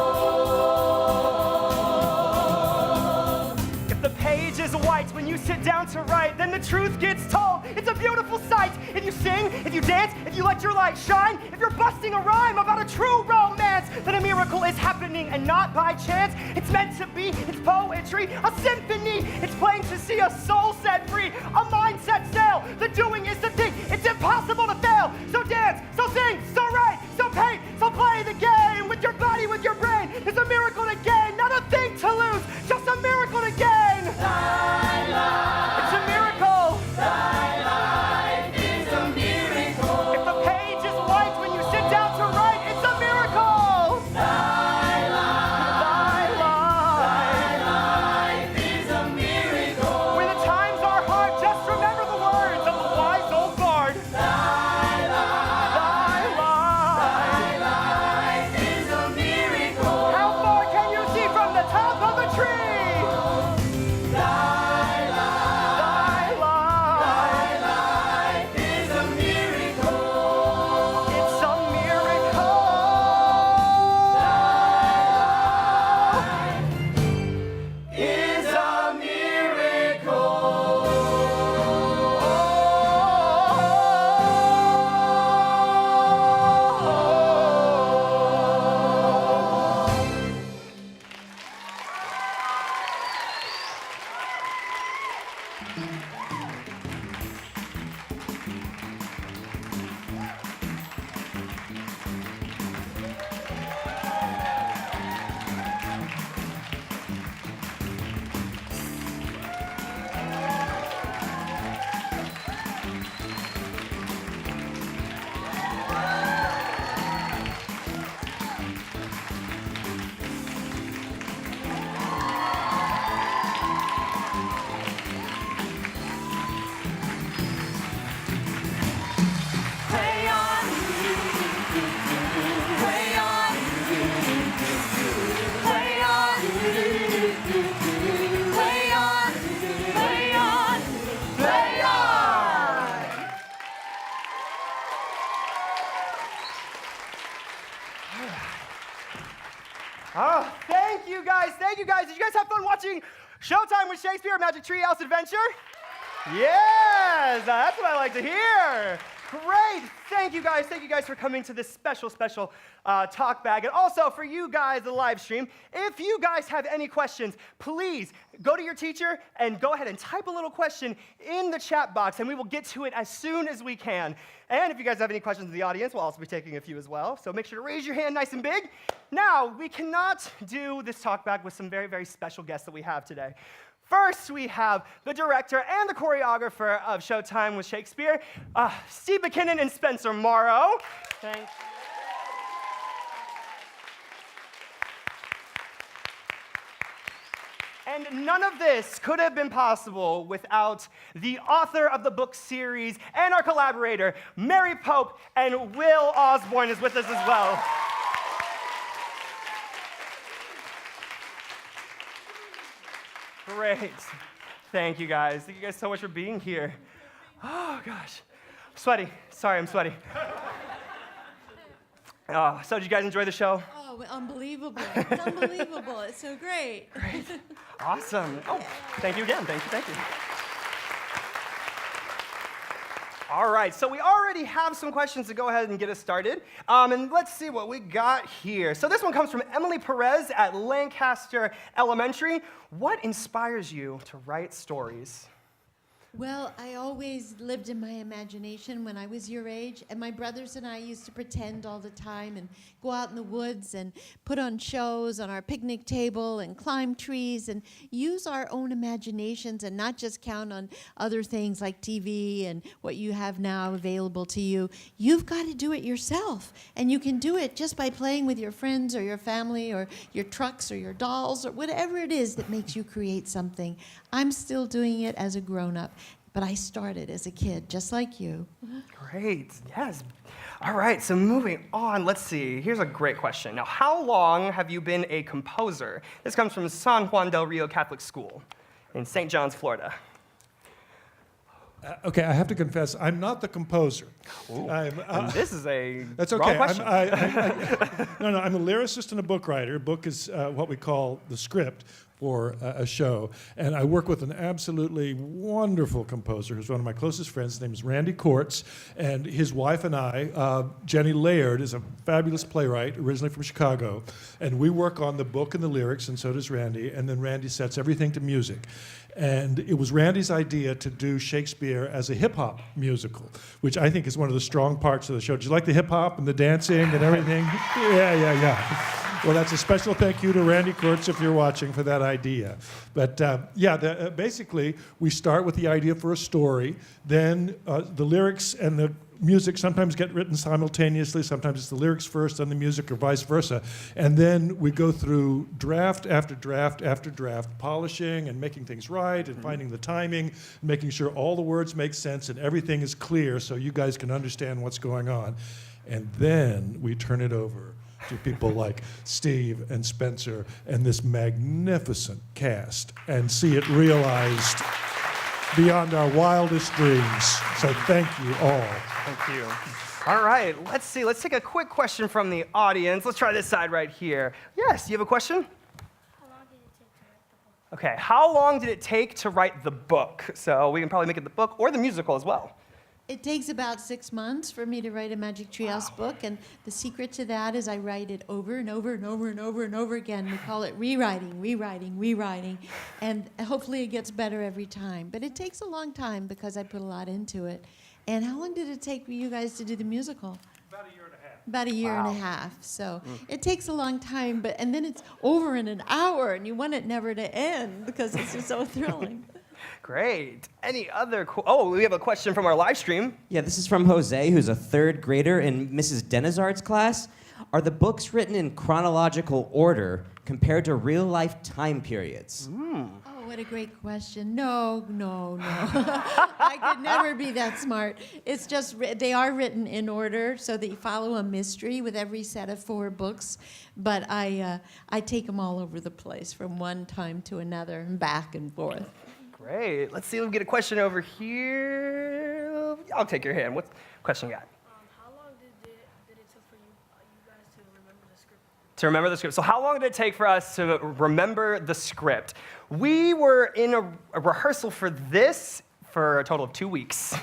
If the page is white when you sit down to write, then the truth gets told. It's a beautiful sight. If you sing, if you dance, if you let your light shine, if you're busting a rhyme about a true romance, then a miracle is happening and not by chance. It's meant to be, it's poetry, a symphony. It's plain to see a soul set free, a mind set sail. The doing is the thing, it's impossible to fail. So dance, so sing, so write, so paint, so play the game. With your body, with your brain, it's a miracle to gain. Not a thing to lose, just a miracle to gain. Thy life, it's a miracle. Thy life is a miracle. If the page is white when you sit down to write, it's a miracle. Thy life is a miracle. When the times are hard, just remember the words of the wise old bard. Thy life Oh, thank you guys. Thank you guys. Did you guys have fun watching Showtime with Shakespeare, Magic Treehouse Adventure? Yes, that's what I like to hear. Great. Thank you guys. Thank you guys for coming to this special talk bag. And also for you guys, the live stream, if you guys have any questions, please go to your teacher and go ahead and type a little question in the chat box, and we will get to it as soon as we can. And if you guys have any questions in the audience, we'll also be taking a few as well. So make sure to raise your hand nice and big. Now, we cannot do this talk back with some very, very special guests that we have today. First, we have the director and the choreographer of Showtime with Shakespeare, Steve McKinnon and Spencer Morrow. Thanks. And none of this could have been possible without the author of the book series and our collaborator, Mary Pope, and Will Osborne is with us as well. Great. Thank you guys. Thank you guys so much for being here. Oh, gosh. I'm sweaty. Sorry, I'm sweaty. So did you guys enjoy the show? Oh, unbelievable. It's unbelievable. It's so great. Great. Awesome. Oh, thank you again. Thank you. All right, so we already have some questions to go ahead and get us started. And let's see what we got here. So this one comes from Emily Perez at Lancaster Elementary. What inspires you to write stories? Well, I always lived in my imagination when I was your age, and my brothers and I used to pretend all the time and go out in the woods and put on shows on our picnic table and climb trees and use our own imaginations and not just count on other things like TV and what you have now available to you. You've got to do it yourself, and you can do it just by playing with your friends or your family or your trucks or your dolls or whatever it is that makes you create something. I'm still doing it as a grown-up. But I started as a kid, just like you. Great, yes. All right, so moving on, let's see. Here's a great question. Now, how long have you been a composer? This comes from San Juan del Rio Catholic School in St. John's, Florida. Okay, I have to confess, I'm not the composer. And this is a that's wrong okay. question. I'm a lyricist and a book writer. A book is what we call the script for a show. And I work with an absolutely wonderful composer who's one of my closest friends. His name is Randy Kortz. And his wife and I, Jenny Laird, is a fabulous playwright, originally from Chicago. And we work on the book and the lyrics, and so does Randy. And then Randy sets everything to music. And it was Randy's idea to do Shakespeare as a hip-hop musical, which I think is one of the strong parts of the show. Did you like the hip-hop and the dancing and everything? Yeah. Well, that's a special thank you to Randy Kurtz, if you're watching, for that idea. But basically, we start with the idea for a story, then the lyrics and the music sometimes get written simultaneously, sometimes it's the lyrics first, then the music, or vice versa. And then we go through draft after draft after draft, polishing and making things right and finding the timing, making sure all the words make sense and everything is clear so you guys can understand what's going on. And then we turn it over to people like Steve and Spencer and this magnificent cast and see it realized beyond our wildest dreams. So thank you all. Thank you. All right, let's see. Let's take a quick question from the audience. Let's try this side right here. Yes, you have a question? How long did it take to write the book? Okay, how long did it take to write the book? So we can probably make it the book or the musical as well. It takes about 6 months for me to write a Magic Treehouse book, and the secret to that is I write it over and over and over and over and over again. We call it rewriting, and hopefully it gets better every time. But it takes a long time because I put a lot into it. And how long did it take for you guys to do the musical? About a year and a half. About a year and a half. So it takes a long time, and then it's over in an hour, and you want it never to end because it's just so thrilling. Great. Any other oh, we have a question from our live stream. Yeah, this is from Jose, who's a third grader in Mrs. Denizard's class. Are the books written in chronological order compared to real-life time periods? Oh, what a great question. No. I could never be that smart. It's just, they are written in order so that you follow a mystery with every set of 4 books. But I take them all over the place from one time to another and back and forth. Great. Let's see if we get a question over here. I'll take your hand. What question you got? How long did it take for you guys to remember the script? To remember the script. So how long did it take for us to remember the script? We were in a rehearsal for this for a total of 2 weeks.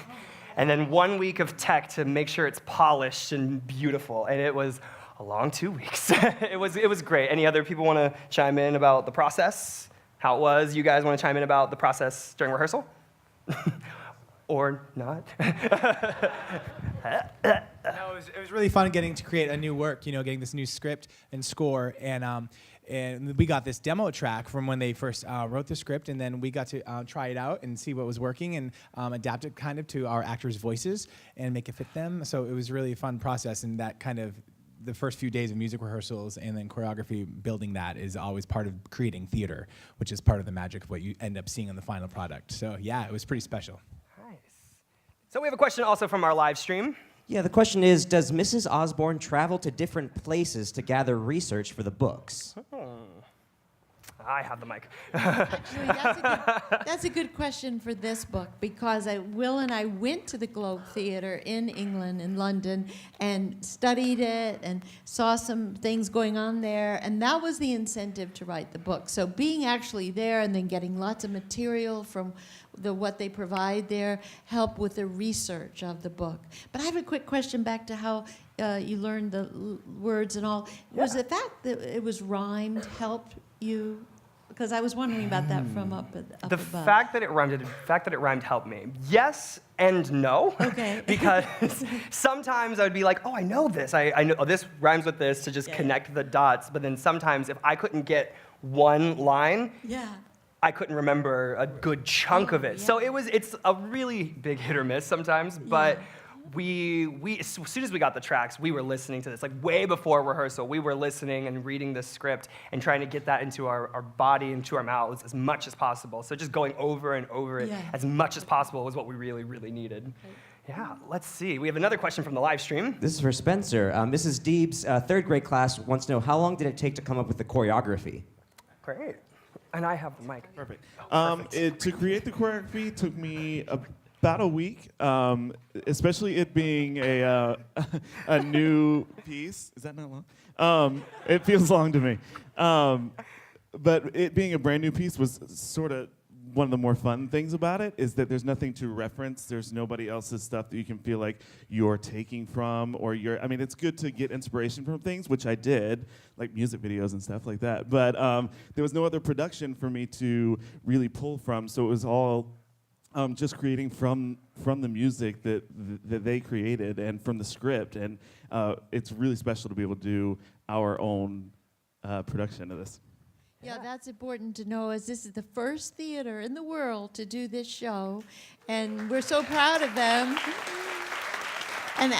And then 1 week of tech to make sure it's polished and beautiful. And it was a long 2 weeks. It was great. Any other people want to chime in about the process? How it was? You guys want to chime in about the process during rehearsal? Or not? No, it was really fun getting to create a new work, getting this new script and score. And we got this demo track from when they first wrote the script, and then we got to try it out and see what was working and adapt it kind of to our actors' voices and make it fit them. So it was really a fun process, and that kind of the first few days of music rehearsals and then choreography, building that is always part of creating theater, which is part of the magic of what you end up seeing in the final product. So yeah, it was pretty special. Nice. So we have a question also from our live stream. Yeah, the question is, does Mrs. Osborne travel to different places to gather research for the books? I have the mic. Actually, that's a good question for this book because Will and I went to the Globe Theatre in England, in London, and studied it and saw some things going on there, and that was the incentive to write the book. So being actually there and then getting lots of material from what they provide there helped with the research of the book. But I have a quick question back to how you learned the words and all. Was the fact that it was rhymed helped you? Because I was wondering about that from up above. The fact that it rhymed helped me. Yes and no. Okay. Because sometimes I would be like, oh, I know this. I know this rhymes with this to just connect the dots. But then sometimes if I couldn't get one line, I couldn't remember a good chunk of it. So it's a really big hit or miss sometimes. But we as soon as we got the tracks, we were listening to this. Like way before rehearsal, we were listening and reading the script and trying to get that into our body, into our mouths as much as possible. So just going over and over it as much as possible was what we really, really needed. Yeah, let's see. We have another question from the live stream. This is for Spencer. Mrs. Deeb's third grade class wants to know, how long did it take to come up with the choreography? Great. And I have the mic. Perfect. To create the choreography took me about a week, especially it being a new piece. Is that not long? It feels long to me. But it being a brand new piece was sort of one of the more fun things about it, is that there's nothing to reference. There's nobody else's stuff that you can feel like you're taking from, or it's good to get inspiration from things, which I did, like music videos and stuff like that. But there was no other production for me to really pull from, so it was all just creating from the music that they created and from the script, and it's really special to be able to do our own production of this. Yeah, that's important to know, as this is the first theater in the world to do this show, and we're so proud of them. And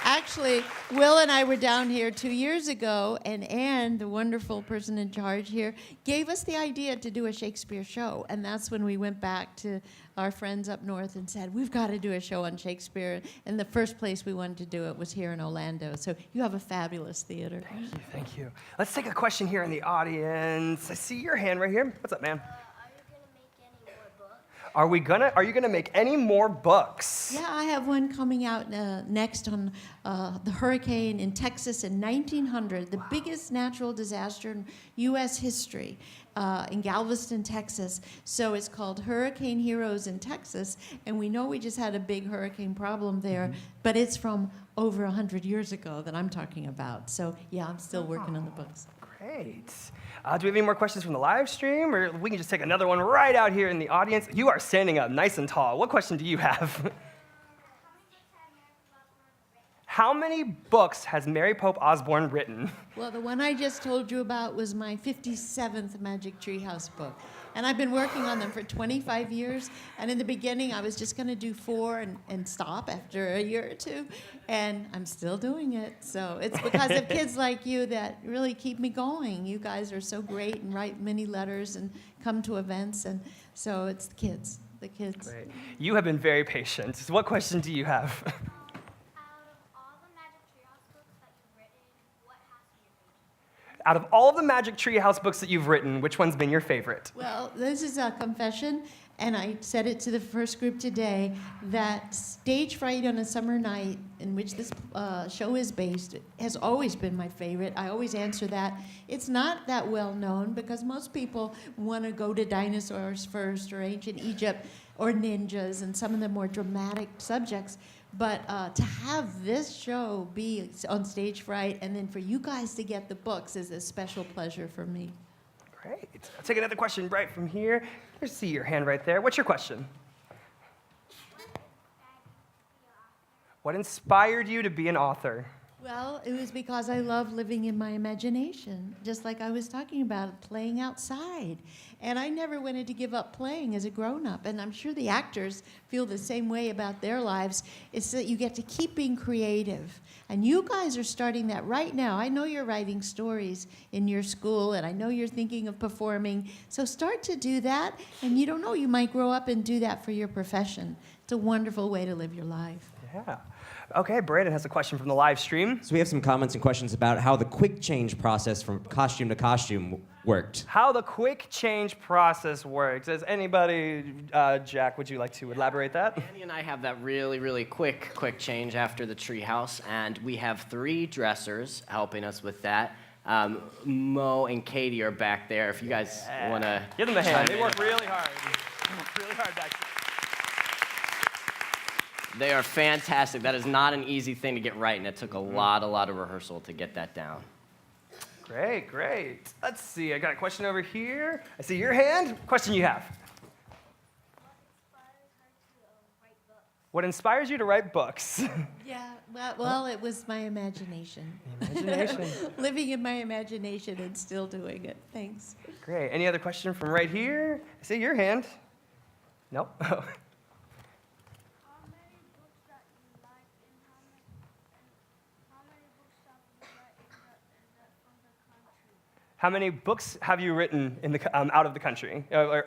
actually, Will and I were down here 2 years ago, and Anne, the wonderful person in charge here, gave us the idea to do a Shakespeare show, and that's when we went back to our friends up north and said, we've got to do a show on Shakespeare, and the first place we wanted to do it was here in Orlando. So you have a fabulous theater. Thank you. Let's take a question here in the audience. I see your hand right here. What's up, man? Are you going to make any more books? Are you gonna make any more books? Yeah, I have one coming out next on the hurricane in Texas in 1900, the biggest natural disaster in U.S. history in Galveston, Texas. So it's called Hurricane Heroes in Texas, and we know we just had a big hurricane problem there, but it's from over 100 years ago that I'm talking about. So yeah, I'm still working on the books. Great. Do we have any more questions from the live stream, or we can just take another one right out here in the audience? You are standing up nice and tall. What question do you have? How many books has Mary Pope Osborne written? Well, the one I just told you about was my 57th Magic Treehouse book. And I've been working on them for 25 years. And in the beginning, I was just going to do 4 and stop after a year or 2. And I'm still doing it. So it's because of kids like you that really keep me going. You guys are so great and write many letters and come to events. And so it's the kids. Great. You have been very patient. So what question do you have? Out of all of the Magic Treehouse books that you've written, which one's been your favorite? Well, this is a confession, and I said it to the first group today, that Stage Fright on a Summer Night, in which this show is based, has always been my favorite. I always answer that. It's not that well known because most people want to go to dinosaurs first, or ancient Egypt, or ninjas, and some of the more dramatic subjects. But to have this show be on Stage Fright and then for you guys to get the books is a special pleasure for me. Great. I'll take another question right from here. I see your hand right there. What's your question? What inspired you to be an author? Well, it was because I love living in my imagination, just like I was talking about, playing outside. And I never wanted to give up playing as a grown-up, and I'm sure the actors feel the same way about their lives. It's that you get to keep being creative. And you guys are starting that right now. I know you're writing stories in your school, and I know you're thinking of performing. So start to do that, and you don't know, you might grow up and do that for your profession. It's a wonderful way to live your life. Yeah. Okay, Brandon has a question from the live stream. So we have some comments and questions about how the quick change process from costume to costume worked. How the quick change process works. Does anybody, Jack, would you like to elaborate that? Annie and I have that really quick change after the treehouse, and we have 3 dressers helping us with that. Mo and Katie are back there. If you guys want to give them a hand. They work really hard. Really hard back there. They are fantastic. That is not an easy thing to get right, and it took a lot of rehearsal to get that down. Great. Let's see. I got a question over here. I see your hand. What question you have? What inspires you to write books? Yeah, well, it was my imagination. Living in my imagination and still doing it. Thanks. Great. Any other question from right here? I see your hand. Nope. How many books have you written in the, out of the country?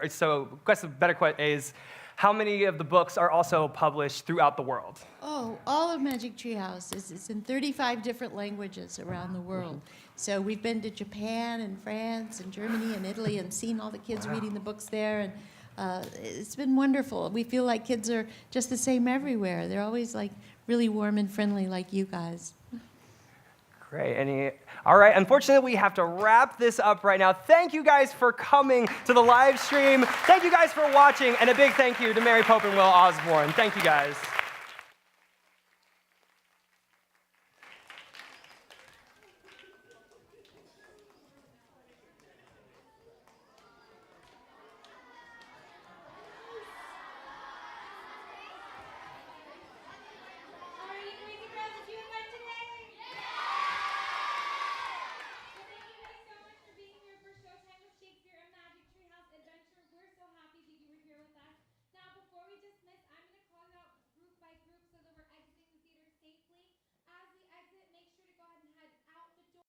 So, the better question is, how many of the books are also published throughout the world? Oh, all of Magic Treehouse is in 35 different languages around the world. So we've been to Japan and France and Germany and Italy and seen all the kids reading the books there, and it's been wonderful. We feel like kids are just the same everywhere. They're always like really warm and friendly like you guys. Great. All right, unfortunately, we have to wrap this up right now. Thank you guys for coming to the live stream. Thank you guys for watching, and a big thank you to Mary Pope and Will Osborne. Thank you guys.